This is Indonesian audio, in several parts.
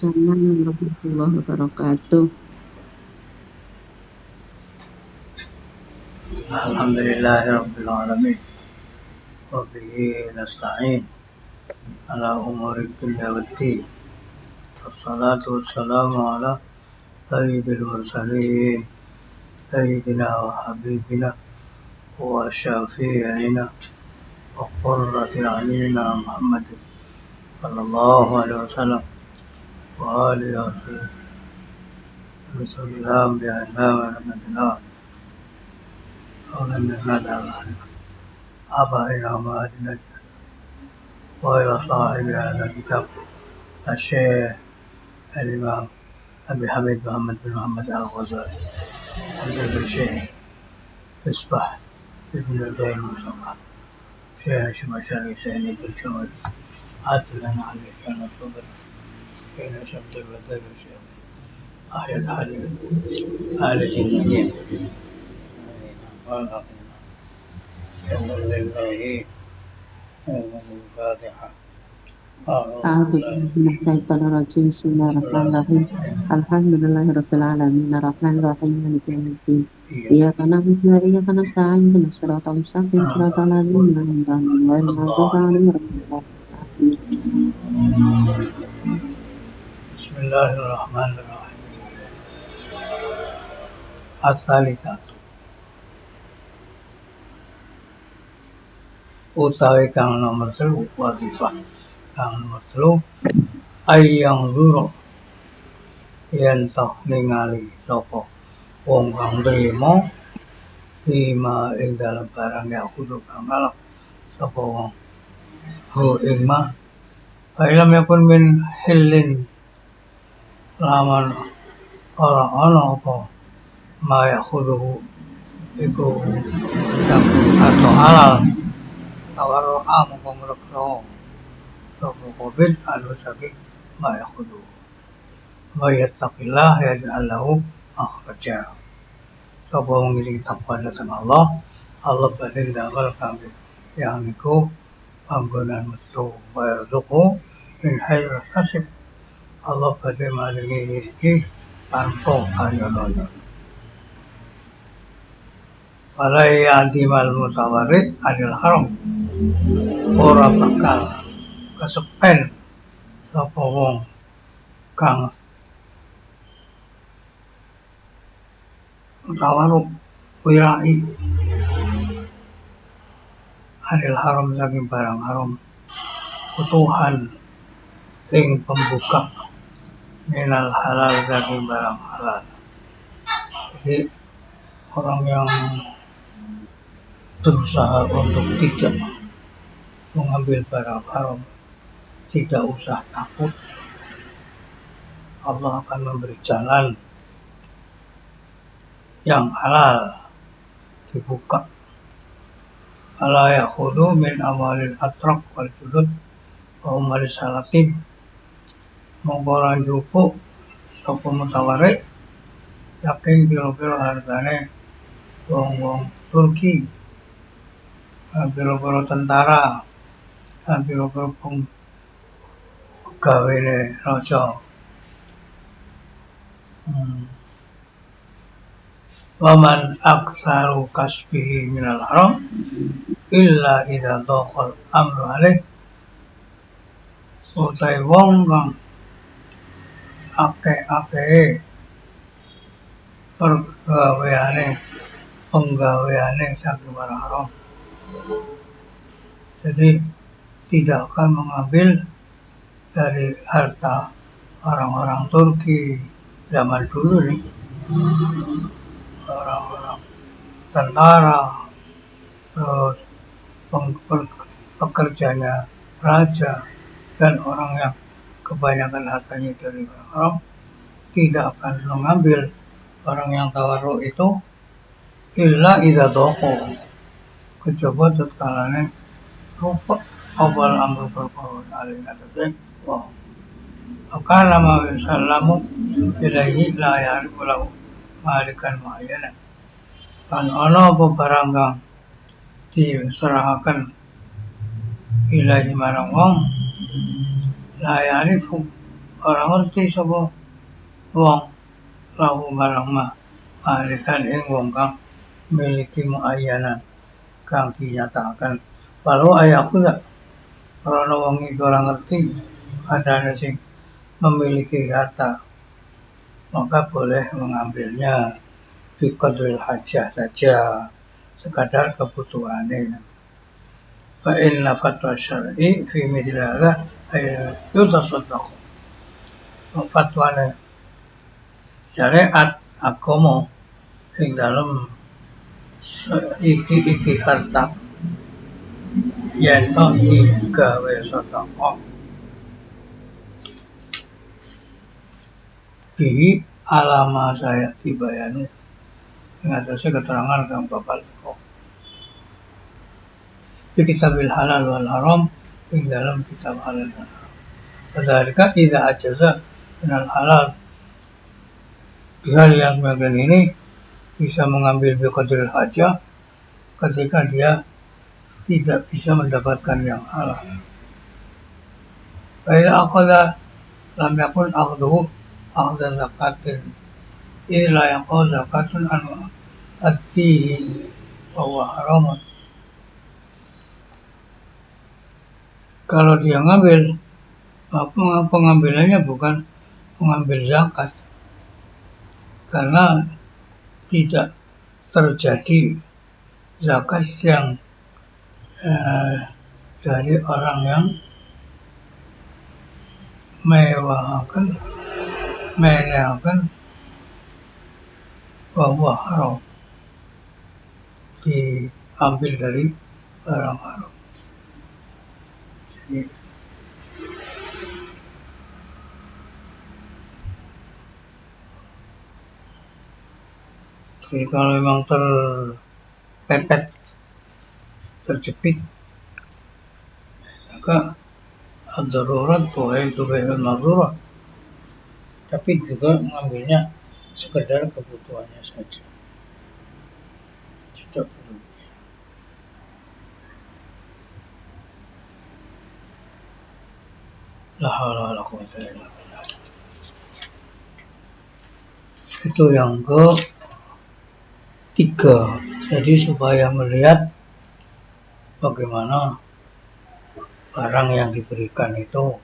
Waalaikumsalam warahmatullahi wabarakatuh. Alhamdulillahirabbil alamin. Wa bihi nasta'in ala umuri dunya waddin. Wassalatu wassalamu ala sayyidil mursalin sayyidina wa habibina wa syafi'ina wa qurrati a'yunina Muhammadin sallallahu alaihi wasallam wa alihi wa sahbihi Bismillah bi'ala wa آبائنا وأمهاتنا وإلى صاحب هذا الكتاب الشيخ الإمام أبي حميد محمد بن محمد الغزالي حضرة الشيخ مصباح ابن زين المصطفى شيخ مشاري سيدي الجواد عدلا عليك يا نصبر بين شمس البدر والشيخ أحيا الحليم آل الدين لله الفاتحة أعوذ بالله من الشيطان الرجيم بسم الله الرحمن الرحيم الحمد لله رب العالمين الرحمن الرحيم مالك يوم الدين إياك نعبد وإياك نستعين اهدنا الصراط المستقيم صراط الذين أنعمت عليهم غير المغضوب عليهم ولا الضالين. بسم الله الرحمن الرحيم الثالثة utawi kang nomor 3 wadifah kang nomor 3 ayang zuro yen toh ningali sapa wong kang trima bima ing dalam barang ya kudu kang ngalap sapa wong hu ing ma ilam yakun min hillin laman ora ana apa ma ya kudu iku saking atau halal tawar amu pemreksa sapa covid anu saking ma ya kudu wa yattaqillah yaj'al lahu makhraja sapa wong sing takwa dhateng Allah badhe ndamel kangge yang niku panggonan metu wa yarzuqhu min haitsu tasib Allah badhe maringi rezeki tanpa anyono-anyono wala ya'dimal mutawarrid anil haram ora bakal kesepen sapa wong kang tawaruk wirai anil haram saking barang haram utuhan ing pembuka minal halal saking barang halal. Jadi orang yang berusaha untuk tidak mengambil barang haram tidak usah takut, Allah akan memberi jalan yang halal dibuka. Ala yakhudhu min amalil atraq wal julud wa umari salatin mongkolan jupuk sapa mutawarik yakin biro-biro hartane wong-wong Turki biro-biro tentara biro-biro pegawene raja waman aksaru kasbihi minal haram illa idza dhaqal amru alaih utai wong kang akeh-akeh penggaweane saking barang haram. Jadi tidak akan mengambil dari harta orang-orang Turki zaman dulu nih, orang-orang tentara, terus pekerjanya raja dan orang yang kebanyakan hartanya dari barang haram tidak akan mengambil orang yang tawarruk itu illa idza dhaqo kejaba tetkalane rupa awal amru perkara alih atase wa akala ma sallamu ilaihi la ya'rifu lahu malikan ma'ayana kan ana apa barang kang diserahaken ilahi marang wong la ya'rifu Ora ngerti sapa wong lahu marang malikan ing wong kang miliki muayyanan kang dinyatakan. Walau ayaku tak karena wong iki ora ngerti adanya sing memiliki harta, maka boleh mengambilnya di qadril hajah saja, sekadar kebutuhannya. Fa inna fatwa syar'i fi mithli hadza ay yutasaddaq. Fatwane syariat agama ing dalem iki harta yen to digawe sedekah bihi alama saya dibayani ing atase keterangan kang bakal teko di kitabil halal wal haram ing dalam kitab halal dan haram. Kadzalika idza ajaza minal halal hal yang semacam ini bisa mengambil biqadril hajah ketika dia tidak bisa mendapatkan yang halal. Baiklah akhadha lam yakun akhduhu akhda zakatin illa yaqul zakatun an atihi wa huwa haramun. Kalau dia ngambil, pengambilannya bukan mengambil zakat karena tidak terjadi zakat yang dari orang yang menewakan bahwa haram diambil dari barang haram. Jadi kalau memang terpepet, terjepit, maka ad-darurat tuhitu bihil madzurat. Tapi juga mengambilnya sekedar kebutuhannya saja. Tidak perlu. La haula wala quwwata illa billah. Itu yang ketiga. Jadi supaya melihat bagaimana barang yang diberikan itu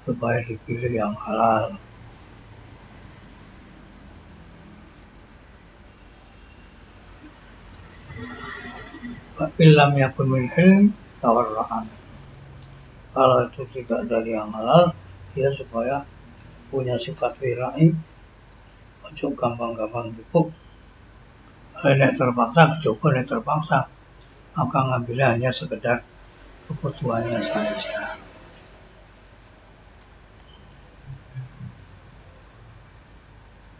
supaya dipilih yang halal. Illam yakun min hilm tawarra'an. Kalau itu tidak dari yang halal, dia supaya punya sifat wirai, ojo gampang-gampang dipuk. Nek terpaksa, coba nek terpaksa, maka ngambilnya hanya sekedar kebutuhannya saja.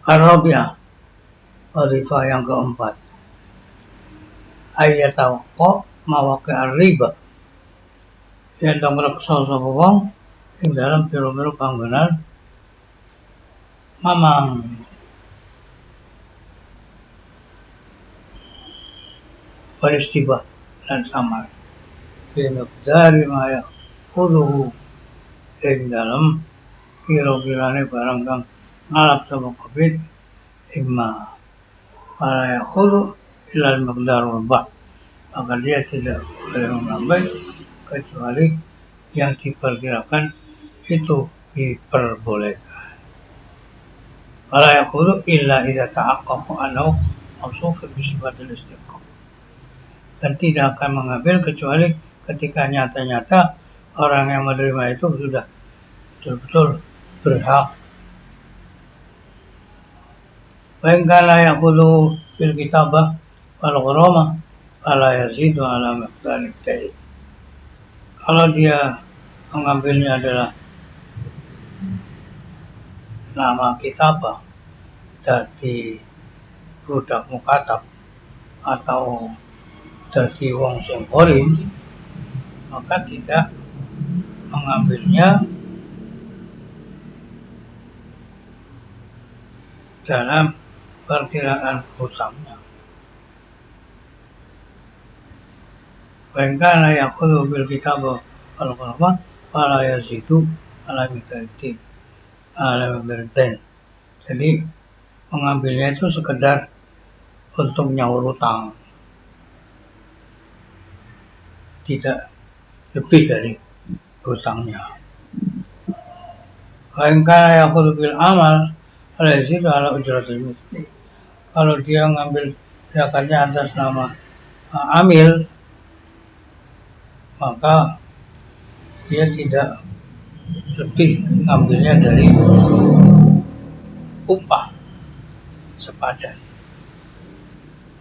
Arabiah, wazifah yang keempat, ayyatawaqqa mawaqi'ar riba. Yen dong reksa sapa wong ing dalam pira-pira panggonan mamang walistibah dan samar binabdari maya kuluhu ing dalam kira-kirane barang kang ngalap sapa kabeh imma para yakhulu ilal maqdarul ba, maka dia tidak boleh menambah kecuali yang diperkirakan itu diperbolehkan. Para yakhulu illa idza ta'aqqafa annahu mawsufun bi sifatil istiqam. Dan tidak akan mengambil kecuali ketika nyata-nyata orang yang menerima itu sudah betul-betul berhak. Wa'ingkana yakhulu bil kitabah wal gharamah fala yazidu ala miqdarid da'i. Kalau dia mengambilnya adalah nama kitabah dari budak mukatab atau dari wong sing qorim, maka tidak mengambilnya dalam perkiraan hutangnya. Wa'ingkana yakhulu bil kitabah wal gharamah fala yazidu ala miqdarid. berten. Jadi mengambilnya itu sekedar untuk nyaur utang, tidak lebih dari hutangnya. Kain-kain yang bil amal, oleh situ ala ujratul mufti. Kalau dia ngambil zakatnya atas nama amil, maka dia tidak lebih mengambilnya dari upah sepadan.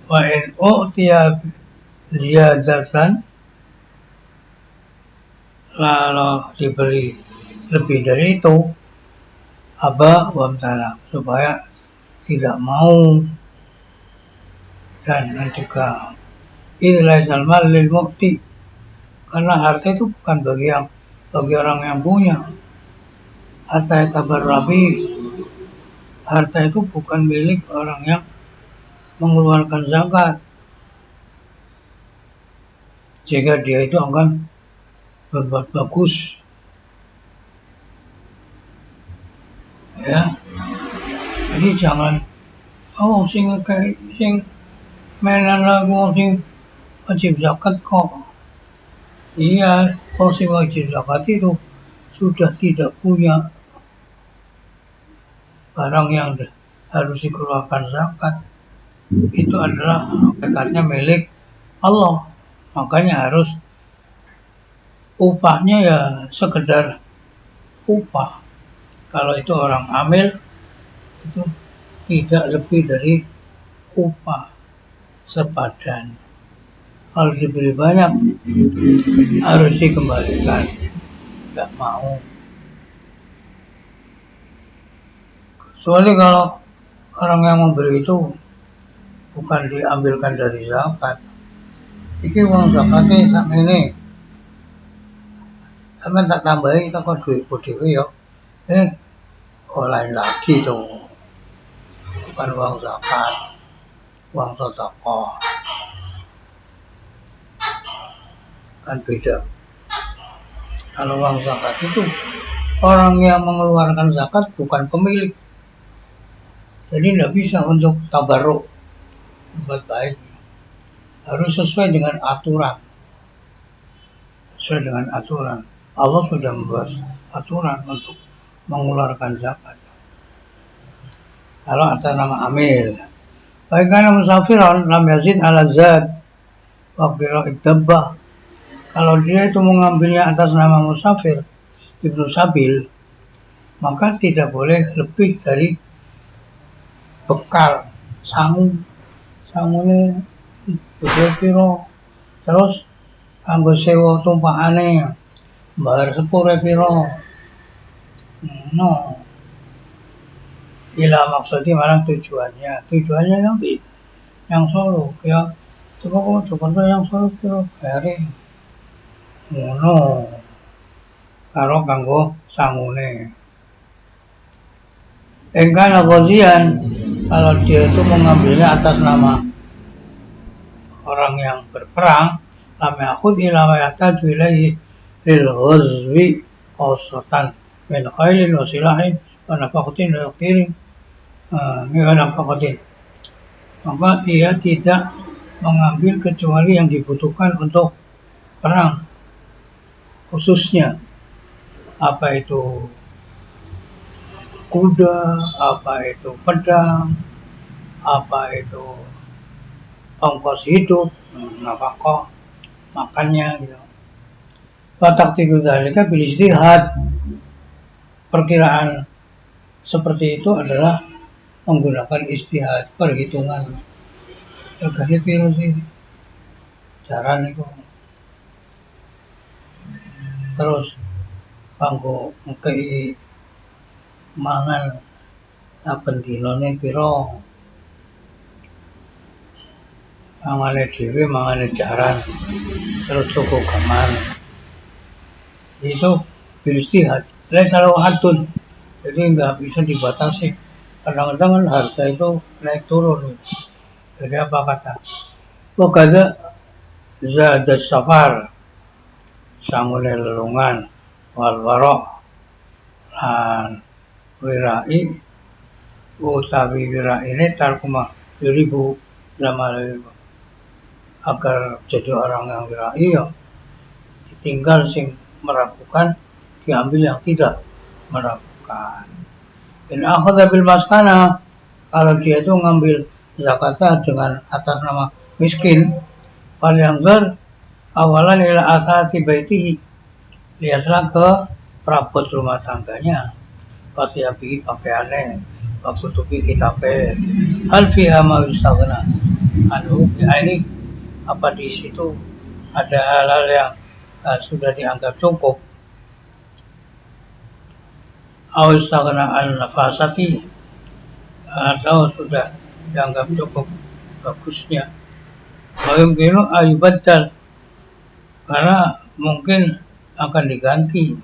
Wa in u'tiya ziyadatan, lalu diberi lebih dari itu, aba wamtana, supaya tidak mau dan mencegah. Inilah salmal lil mu'ti, karena harta itu bukan bagi orang yang punya. Harta tabarrabi, harta itu bukan milik orang yang mengeluarkan zakat, jika dia itu akan berbuat bagus, ya. Jadi jangan sing mainan lagu sing wajib zakat kok. Iya, sing wajib zakat itu sudah tidak punya barang yang harus dikeluarkan zakat. Itu adalah zakatnya milik Allah, makanya harus upahnya ya sekedar upah. Kalau itu orang amil, itu tidak lebih dari upah sepadan. Kalau diberi banyak, harus dikembalikan. Tidak mau. Kecuali kalau orang yang memberi itu bukan diambilkan dari zakat. Iki uang zakatnya sak ini. Sampai tak tambahin, tak kok duit dewe ya. Lain lagi tuh. Bukan uang zakat, uang sedekah. Kan beda. Kalau uang zakat itu orang yang mengeluarkan zakat bukan pemilik, jadi tidak bisa untuk tabarruk, berbuat baik. Harus sesuai dengan aturan. Sesuai dengan aturan. Allah sudah membuat aturan untuk mengeluarkan zakat. Kalau atas nama amil, baik karena musafiran lam yazid ala zad wa qira'id dabbah. Kalau dia itu mengambilnya atas nama musafir, ibnu sabil, maka tidak boleh lebih dari bekal sangu ini betul piro, terus anggo sewa tumpakane bayar 10 piro, no, ila maksudnya marang tujuannya nanti yang Solo ya, coba yang Solo piro bayari, no, karo kanggo sangune. Engkana ghazian, kalau dia itu mengambilnya atas nama orang yang berperang, lam yakhud ila ma yahtaju ilaihi lil ghazwi khosatan min khailin wa silahin wa nafaqatin wa iqtirin maka dia tidak mengambil kecuali yang dibutuhkan untuk perang, khususnya apa itu kuda, apa itu pedang, apa itu ongkos hidup, nafkah, makannya gitu. Wataktiku dzalika bil ijtihad. Perkiraan seperti itu adalah menggunakan ijtihad, perhitungan. Regane piro sih? Jaran iku. Terus kanggo ngekei mangan saben dinane piro, mangane dhewe mangane jaran, terus tuku gaman, itu beristihad, laisa hadun, jadi nggak bisa dibatasi. Kadang-kadang kan harga itu naik turun, jadi apa kata wakada zadat safar sangune lelungan wal warok lan wirai utawi wirai ini tarkuma 2000 lama agar jadi orang yang wirai ya ditinggal sing meragukan, diambil yang tidak meragukan. In akhadha bil maskana, kalau dia itu ngambil zakatnya dengan atas nama miskin, fal yanzur awalan ila asasi baitihi, lihatlah ke perabot rumah tangganya, pasiabi pakaiannya, wakutubi kitabe, hal fiha ma yustagna anu, ini apa di situ ada hal-hal yang sudah dianggap cukup, awistagna al nafasati, atau sudah dianggap cukup bagusnya, mungkin ayubaddal, karena mungkin akan diganti,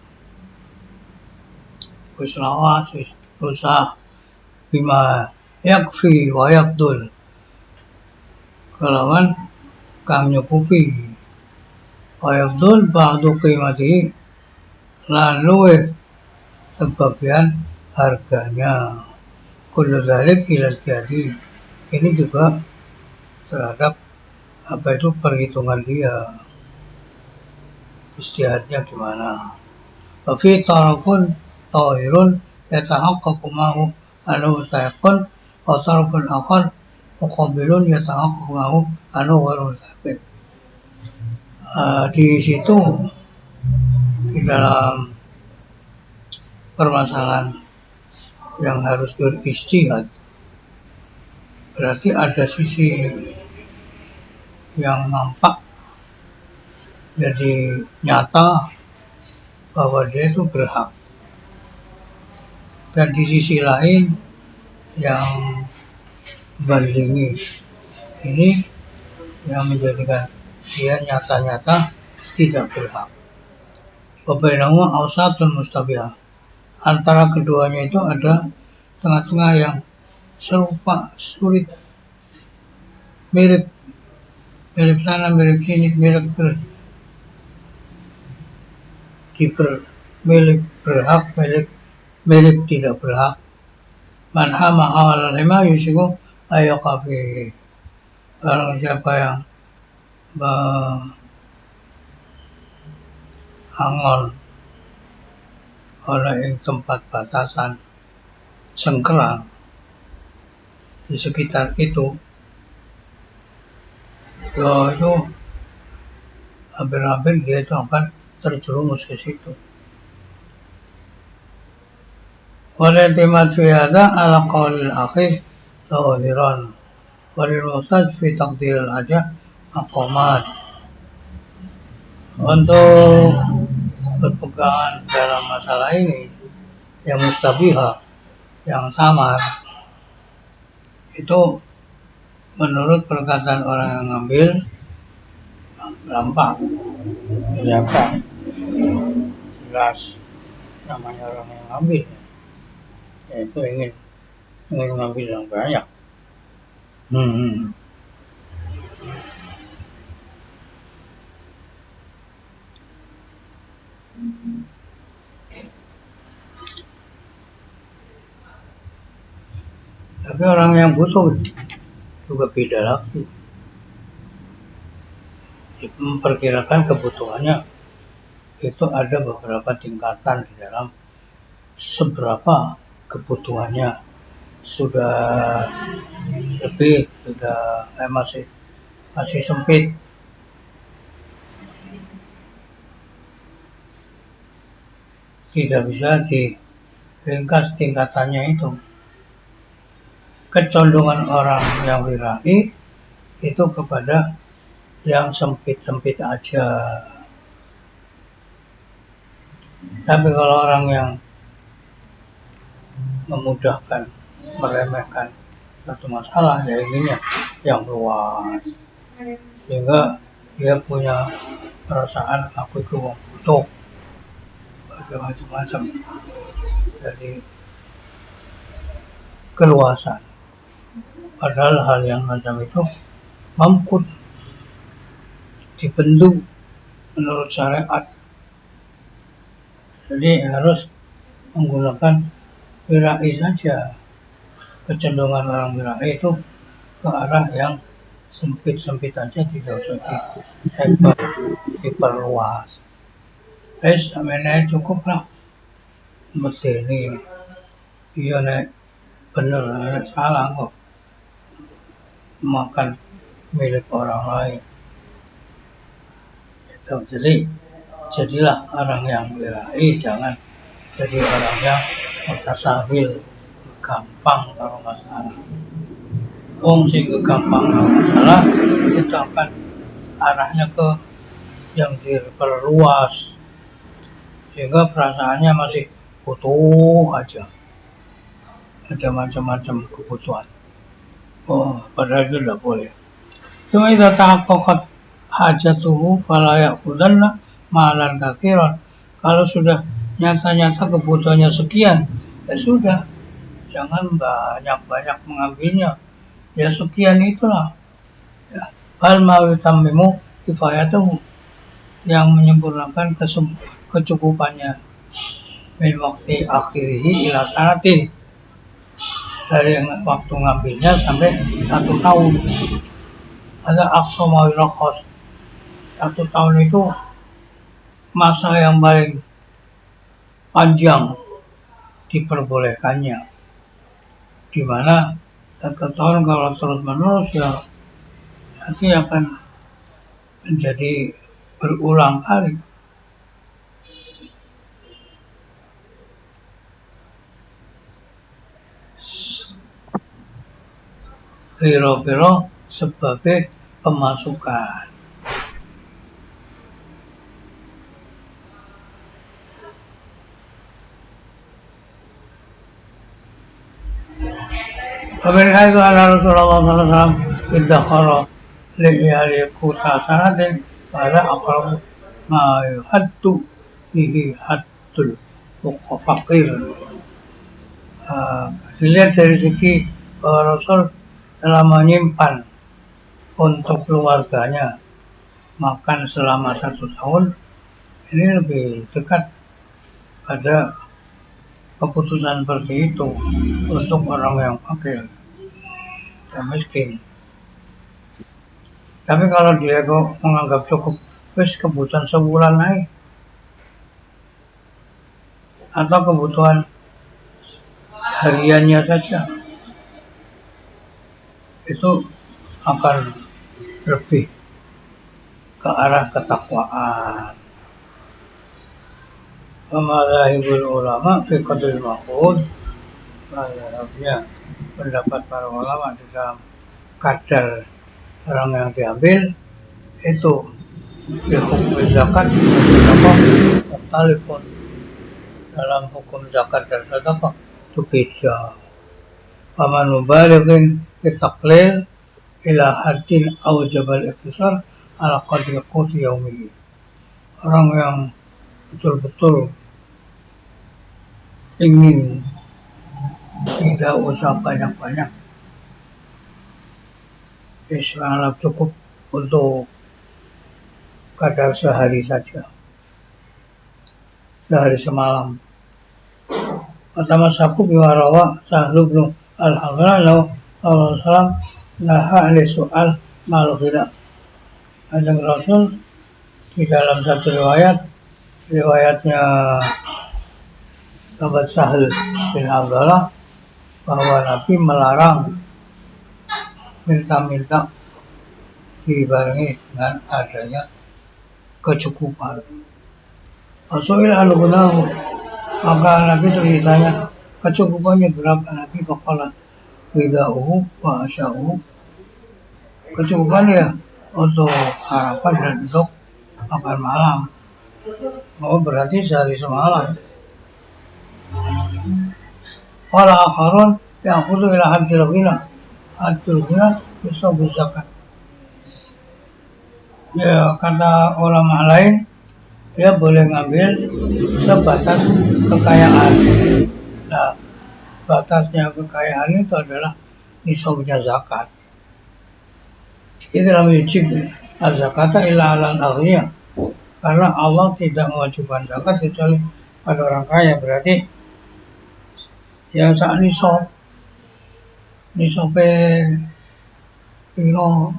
kuslawas rusak bima yakfi wa yakdul, kalawan kang nyukupi wa yakdul ba'du qimati, lan luwih sebagian harganya, kullu dzalik ila jadi, ini juga terhadap apa itu perhitungan dia, istihadnya gimana. Wa fi tarafun tahirun yatahaqqaqu ma'hu anu sayakun, wa tarafun akhar muqabilun yatahaqqaqu ma'hu anu ghairu sayakun. Di situ, di dalam permasalahan yang harus beristihad, berarti ada sisi yang nampak jadi nyata bahwa dia itu berhak, dan di sisi lain yang bandingi ini yang menjadikan dia nyata-nyata tidak berhak. Wabainahuma awsatun mustabihah, antara keduanya itu ada tengah-tengah yang serupa, sulit, mirip sana, mirip sini, mirip milik berhak, milik tidak berhak. Man hama hawala lima yusiku ayyakafi, barang siapa yang angon oleh tempat batasan sengkeram di sekitar itu, itu hampir-hampir dia itu akan terjerumus ke situ. Wal i'timad fi hadza ala qaulil akhir zahiran walil muhtaj fi taqdir al hajah maqamat. Untuk berpegangan dalam masalah ini yang mustabihah, yang samar, itu menurut perkataan orang yang ngambil gampang, ternyata jelas namanya orang yang ngambil, yaitu ingin ngambil yang banyak. Tapi orang yang butuh juga beda lagi. Memperkirakan kebutuhannya itu ada beberapa tingkatan di dalam seberapa kebutuhannya, sudah lebih, sudah masih sempit. Tidak bisa diringkas tingkatannya itu. Kecondongan orang yang wirai itu kepada yang sempit-sempit aja. Tapi kalau orang yang memudahkan, meremehkan satu masalah, ya inginnya yang luas, sehingga dia punya perasaan aku itu butuh, macam-macam, jadi keluasan. Padahal hal yang macam itu mampu dibendung menurut syariat. Jadi harus menggunakan bira'i saja. Kecenderungan orang bira'i itu ke arah yang sempit-sempit aja, tidak usah diperluas. Sampai cukup lah. Mesti ini iya nek bener, nek salah kok makan milik orang lain. Itu jadilah orang yang bira'i, jangan jadi orang yang mutasahil, gampang kalau masalah. Sing gampang kalau masalah itu akan arahnya ke yang diperluas, sehingga perasaannya masih butuh aja, ada macam-macam kebutuhan. Padahal itu tidak boleh. Cuma idza tahaqqaqat hajatuhu fala ya'khudanna malan katsiran. Kalau sudah nyata-nyata kebutuhannya sekian, ya sudah, jangan banyak-banyak mengambilnya. Ya sekian itulah. Ya, hal ma yutammimu kifayatuhu, yang menyempurnakan kecukupannya min waktu akhirihi ila sanatin, dari waktu ngambilnya sampai 1 tahun. Ada aqsa ma yurakhas, 1 tahun itu masa yang paling panjang diperbolehkannya, di mana 1 tahun kalau terus menerus ya nanti akan menjadi berulang kali. Piro-piro sebagai pemasukan. Pemirsa itu adalah Rasulullah SAW iddakhara li'iyari kuta sanatin pada aqrabu ma yuhaddu bihi haddul faqir. Dilihat dari segi bahwa Rasul telah menyimpan untuk keluarganya makan selama 1 tahun, ini lebih dekat pada keputusan seperti itu untuk orang yang fakir dan miskin. Tapi kalau dia kok menganggap cukup kebutuhan sebulan naik, atau kebutuhan hariannya saja, itu akan lebih ke arah ketakwaan. Mazhabul ulama fi qadril ma'qud, mazhabnya pendapat para ulama di dalam kadar orang yang diambil itu hukum zakat sedekah mukhtalifun, dalam hukum zakat dan sedekah itu beda. Faman mubalighin fi taqlil ila haddin aw jabal iktisar ala qadri quti yaumihi, orang yang betul-betul ingin tidak usah banyak-banyak, Islam cukup untuk kadar sehari saja, sehari semalam. Pertama saku biwarawa Sahlu bin Al-Hamdulillah SAW naha ali soal malghina. Kanjeng Rasul di dalam satu riwayatnya sahabat Sahl bin Abdullah, bahwa Nabi melarang minta-minta dibarengi dengan adanya kecukupan. Rasul al-gunahu, maka Nabi itu ditanya kecukupannya berapa, Nabi faqala bida'uhu wa asya'uhu, kecukupan ya untuk harapan dan untuk makan malam. Berarti sehari semalam. Qala akharun ya'khudhu ila haddil ghina, haddil ghina yusabu zakat. Ya, kata ulama lain, dia boleh ngambil sebatas kekayaan. Nah, batasnya kekayaan itu adalah nisabnya zakat. Itu namanya wajib az-zakata illa 'alal aghniya, karena Allah tidak mewajibkan zakat kecuali pada orang kaya. Berarti ya sak nisope piro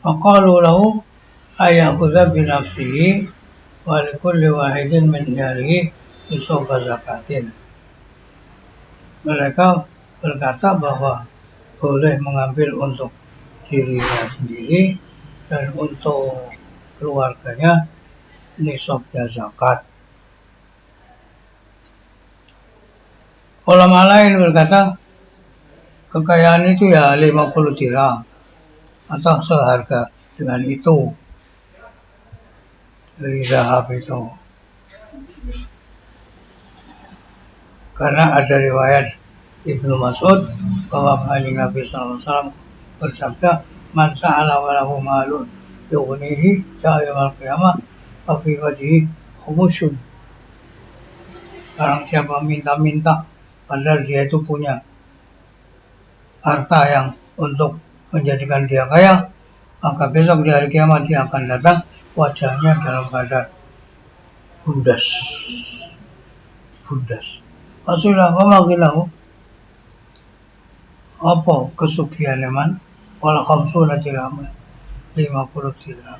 faqalu lahu ayakhudha binafsihi wa likulli wahidin min iyalihi nisoba zakatin. Mereka berkata bahwa boleh mengambil untuk dirinya sendiri dan untuk keluarganya nisabnya zakat. Ulama lain berkata kekayaan itu ya 50 dirham atau seharga dengan itu dari zahab itu. Karena ada riwayat Ibnu Mas'ud bahwa Kanjeng Nabi SAW bersabda, "Man sa'ala wa lahu malun yughnihi yaumal qiyamah fa fi wajhihi khumusun." Barang siapa minta-minta padahal dia itu punya harta yang untuk menjadikan dia kaya, maka besok di hari kiamat dia akan datang wajahnya dalam keadaan bundas. Rasulullah qamagilahu apa kesugihan man wala khamsuna dirham 50 dirham.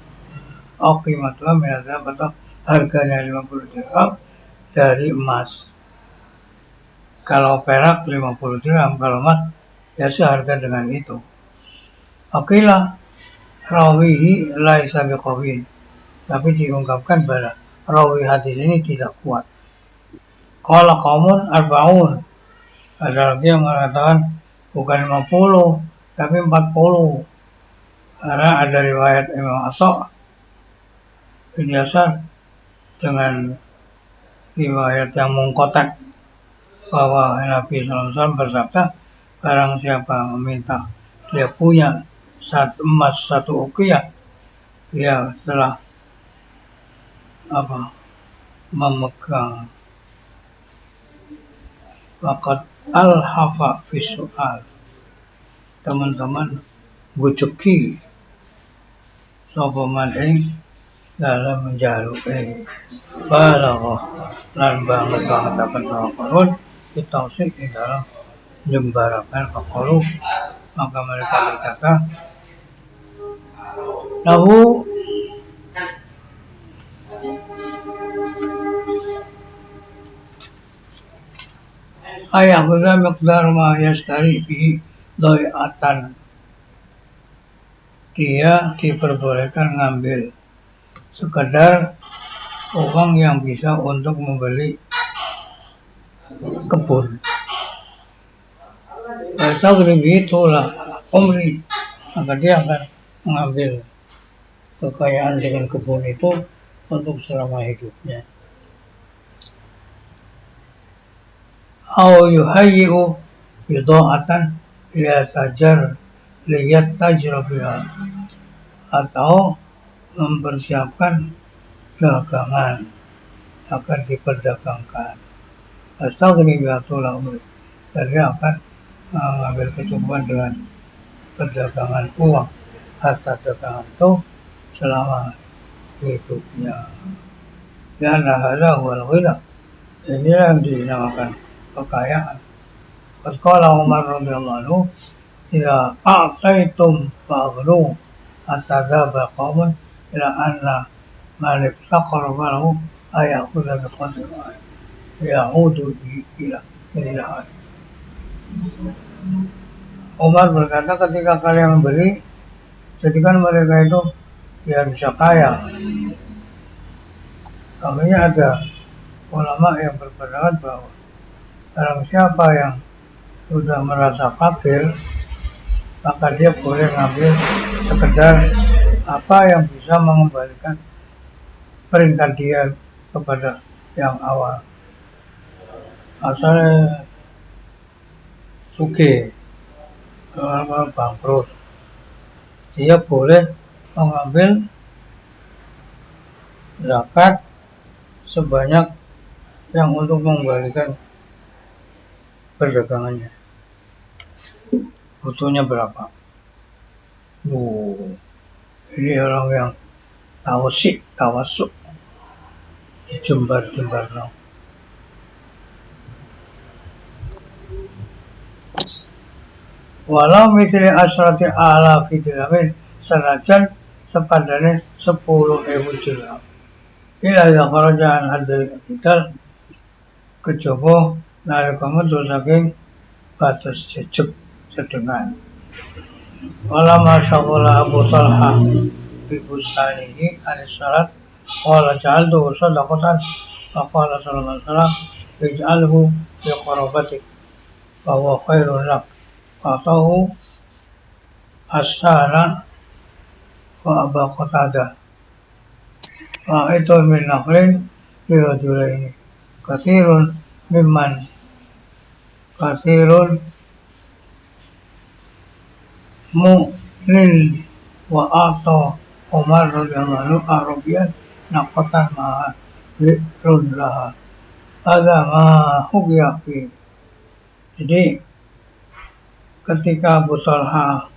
Qimatuha min adzab atau harganya 50 dirham dari emas. Kalau perak 50 dirham, kalau emas ya seharga dengan itu. Aqila rawihi laisa biqawin. Tapi diungkapkan pada rawi hadis ini tidak kuat. Qala qaumun arba'un. Ada lagi yang mengatakan bukan 50 tapi 40. Karena ada riwayat Imam As-Sa' bin Yasar dengan riwayat yang mengkotak bahwa Nabi SAW bersabda, barang siapa meminta dia punya emas 1 uqiyah, dia telah memegang waqad al-hafa fi su'al. Teman-teman gujeki sapa man dalam menjaluki balagha lan banget akan sawarun ditausi di dalam nyembarakan faqalu, maka mereka berkata lahu ayakhudha miqdar ma yashtari bihi doyatan. Dia diperbolehkan ngambil sekedar uang yang bisa untuk membeli kebun. Tagribi itulah umri, maka dia akan mengambil kekayaan dengan kebun itu untuk selama hidupnya. Au yuhayyi'u bida'atan liyat tajrabiha, atau mempersiapkan dagangan akan diperdagangkan. Astagni biatulah umri, dan dia akan mengambil kecukupan dengan perdagangan uang, harta dagangan itu selama hidupnya. Dan hadza huwal ghina, inilah yang dinamakan kekayaan. Qala Umar radhiyallahu anhu, "Idza a'taitum faghlu hatta dhaba qaumun ila anna man iftaqara malahu ayakhudha bi qadri ya'udu ila ilahah." Umar berkata, ketika kalian memberi, jadikan mereka itu biar bisa kaya. Makanya ada ulama yang berpendapat bahwa barang siapa yang sudah merasa fakir, maka dia boleh ngambil sekedar apa yang bisa mengembalikan peringkat dia kepada yang awal. Asalnya sugih, orang bangkrut, dia boleh mengambil zakat sebanyak yang untuk mengembalikan perdagangannya. Butuhnya berapa? Ini orang yang tawasuk, dijembar-jembar. Walau mitri asrati ala dirhamin senajan sepadane 10.000 dirham. Ila idza kharaja an hadzal qital kejaba nalika metu saking batas jejeg sedengan. Wala masyaallah Abu Talha bi bustanihi al-salat qala ja'altu sadaqatan faqala sallallahu alaihi wasallam ij'alhu fi qarabatik fa huwa khairun lak fatahu asana wa Aba Qatadah itu min nakhlin li rajulaini katsirun mu'nin wa ata Umar radhiyallahu anhu Arabian naqatan ma'a li'run laha ada ma hukiya fi. Jadi ketika Abu Talha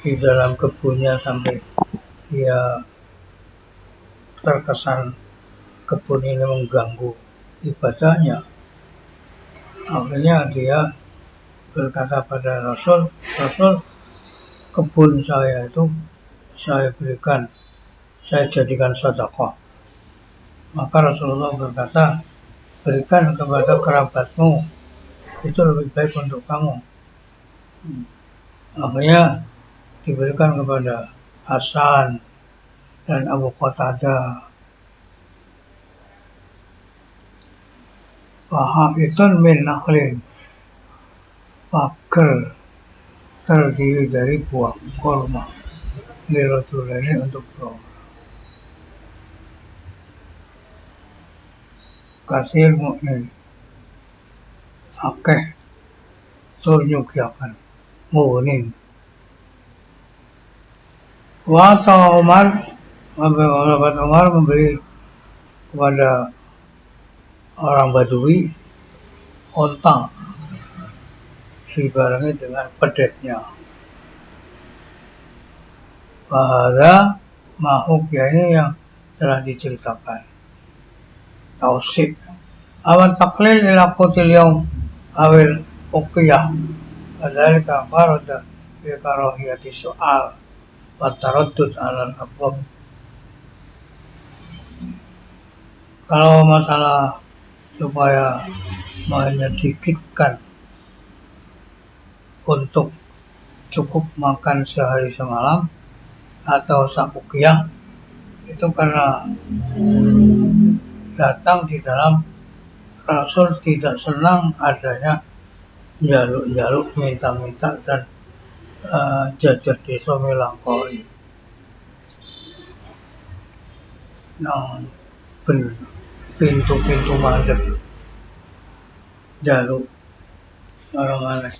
di dalam kebunnya sampai dia terkesan kebun ini mengganggu ibadahnya, akhirnya dia berkata pada Rasul, kebun saya itu saya jadikan sedekah. Maka Rasulullah berkata, berikan kepada kerabatmu, itu lebih baik untuk kamu. Akhirnya diberikan kepada Hasan dan Abu Qatadah. Waha'itun min nakhlin, pagar terdiri dari buah kurma, lirajulaini untuk dua orang. Kasir mu'min, akeh sunyugyakan mu'nin. Wata Umar memberi kepada orang Badui onta dibarengi dengan pedetnya. Bahada mahukia ini yang telah diceritakan. Tausik awan taklil ila qutil yaum awil uqiyah padhalika farada bi karahiyati soal wa taraddud alal abwab. Kalau masalah supaya menyedikitkan untuk cukup makan sehari semalam atau sakuqiyah, itu karena datang di dalam Rasul tidak senang adanya jaluk-jaluk minta-minta dan jajah desa melankoli. Nah, pintu-pintu mandek jaluk orang aneh,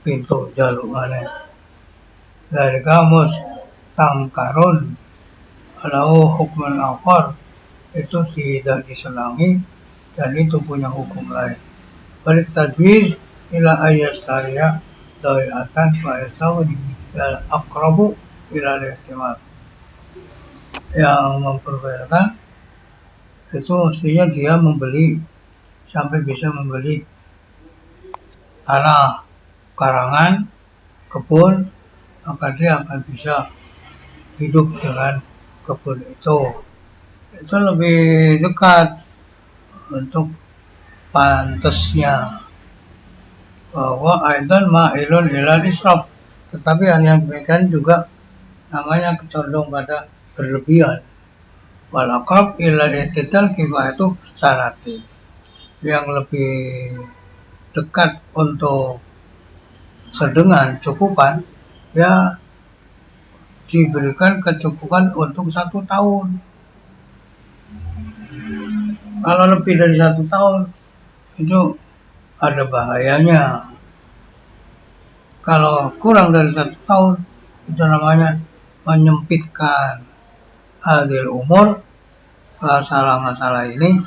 pintu jaluk aneh dari kamus tangkarun alau hukman akhar, itu tidak disenangi dan itu punya hukum lain. Balik tajwiz ila ayyastariya dai'atan fa'isawni al aqrabu ila al-ihtimal. Yang memperbolehkan itu mestinya dia membeli sampai bisa membeli tanah karangan kebun, maka dia akan bisa hidup dengan kebun itu lebih dekat untuk pantasnya. Bahwa aidan ma'ilun ilal israf, tetapi yang demikian juga namanya condong pada berlebihan. Wal aqrab ilal i'tidal kifayatu sanati, yang lebih dekat untuk sedengan cukupan, ya diberikan kecukupan untuk 1 tahun. Kalau lebih dari 1 tahun itu ada bahayanya. Kalau kurang dari 1 tahun itu namanya menyempitkan adil umur. Masalah ini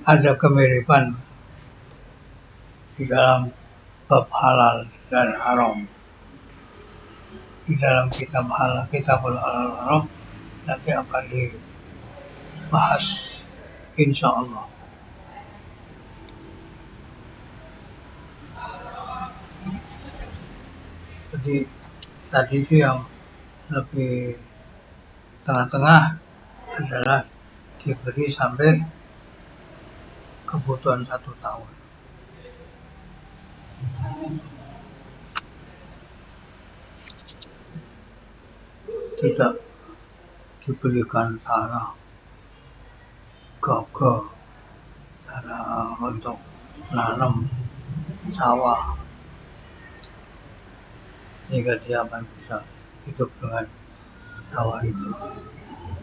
ada kemiripan di dalam bab halal dan haram. Di dalam kitabul halal haram nanti akan dibahas insya Allah. Jadi tadi itu yang lebih tengah-tengah adalah diberi sampai kebutuhan 1 tahun. Tidak diberikan tanah gagah, tanah untuk nanam sawah, sehingga dia akan bisa hidup dengan sawah itu.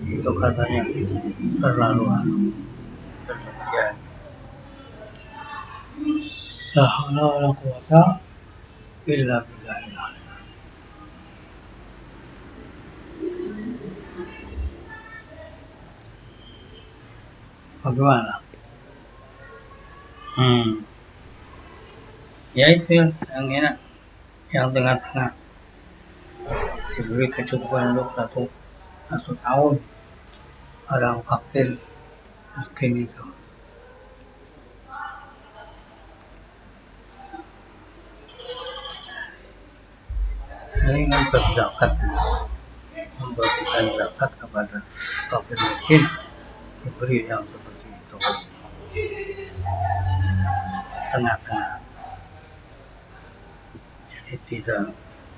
Itu katanya terlalu berlebihan. La haula wala quwata illa billahil aliyyil azim. Bagaimana? Ya itu yang enak, yang tengah-tengah, diberi kecukupan untuk satu tahun. Orang fakir miskin itu. Ini kan berzakat, membagikan zakat kepada fakir miskin, diberi yang seperti itu, tengah-tengah. Jadi tidak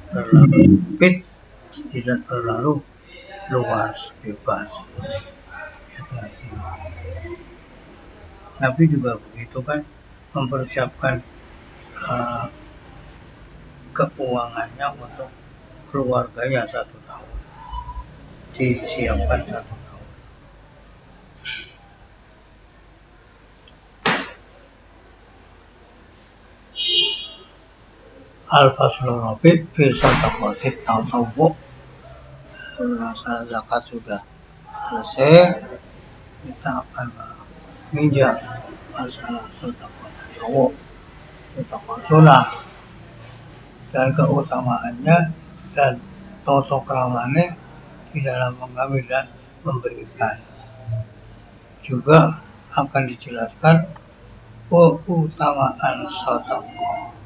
terlalu sempit, tidak terlalu luas, bebas. Nabi juga begitu kan, mempersiapkan keuangannya untuk keluarganya 1 tahun, disiapkan 1 tahun. Al-Faslul Rabi' fi Shadaqatit Tatawwu'. Masalah zakat sudah selesai, kita akan menginjak masalah sedekah tatawwu', sedekah sunnah, dan keutamaannya dan tata kramanya di dalam mengambil dan memberikan. Juga akan dijelaskan keutamaan sedekah.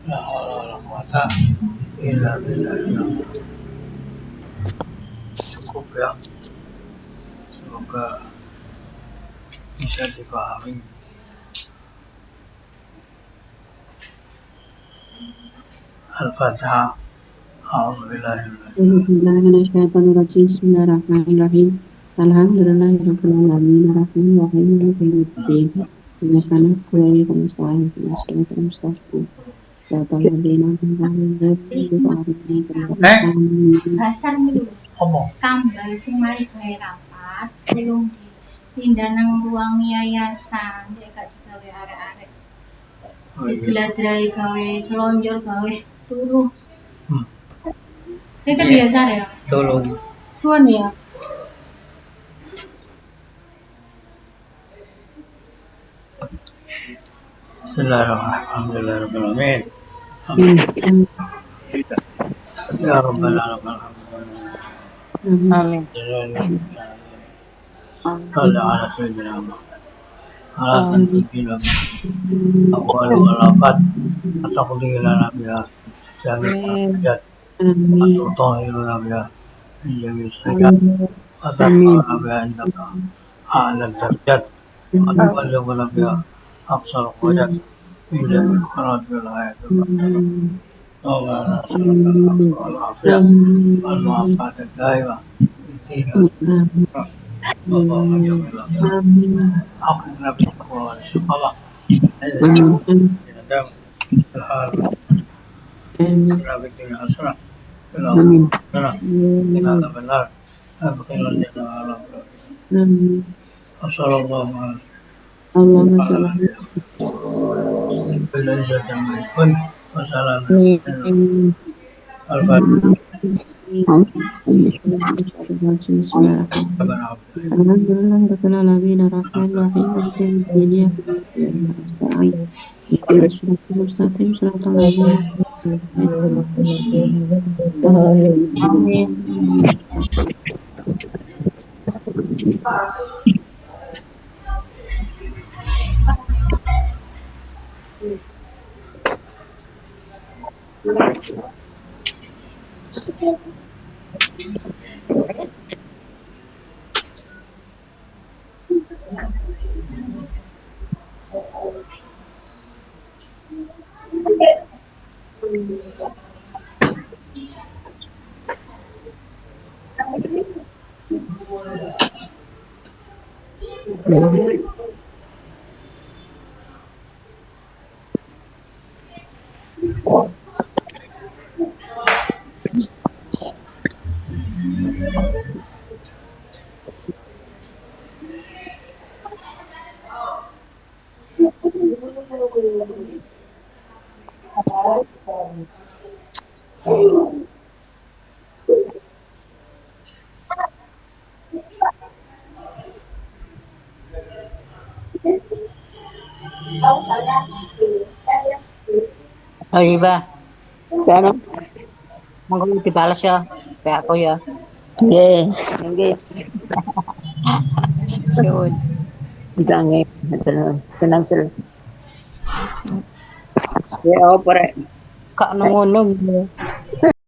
La haula wala quwata illa billah. Cukup ya. Semoga bisa dipahami. Al-Fatihah. Bismillahirrahmanirrahim. Alhamdulillahirabbil alamin, arrahmanirrahim, maliki yaumiddin. Iyyaka na'budu wa iyyaka nasta'in, ihdinas siratal mustaqim. Shiratal ladzina an'amta 'alaihim. Basar niku. Tambal sing mari gawe rapat, belum dipindah nang ruang yayasan, nek gak digawe arek-arek. Digladrai gawe selonjor gawe turu. Itu biasa ya? Tolong. Suwun ya. Bismillahirrahmanirrahim. Ya Rabbal alamin. Amin. Salli ala sayyidina Muhammad. Ala sayyidina awal walafat ataqdi lana biha jami'at hajat wa tahiruna biha jami'at sajat wa tarfa'una biha indaka a'la darajat wa tuballighuna biha aqsal qadar min jami'il kharat wal hayat wal afiyah wal mu'afat ad-daimah Allahumma jamil أقنا بالتقوى والاستقامة أقنا بالدنيا حسنة في الآخرة حسنة وقنا عذاب النار أدخلنا الجنة على بركاته وصلى الله على Allahumma shalli بالعزة عما يصفون وسلام على الفاتحة Alhamdulillahirabbil alamin, arrahmanirrahim, maliki yaumiddin, iyyaka na'budu wa iyyaka nasta'in, ihdinas siratal mustaqim, siratal ladzina an'amta 'alaihim. Oh iya, Bah. Sana. Monggo dibalas ya. Kayak aku ya. Nggih, nggih. Suwun. Jange. Senang Ya apa rek? Kak ngono.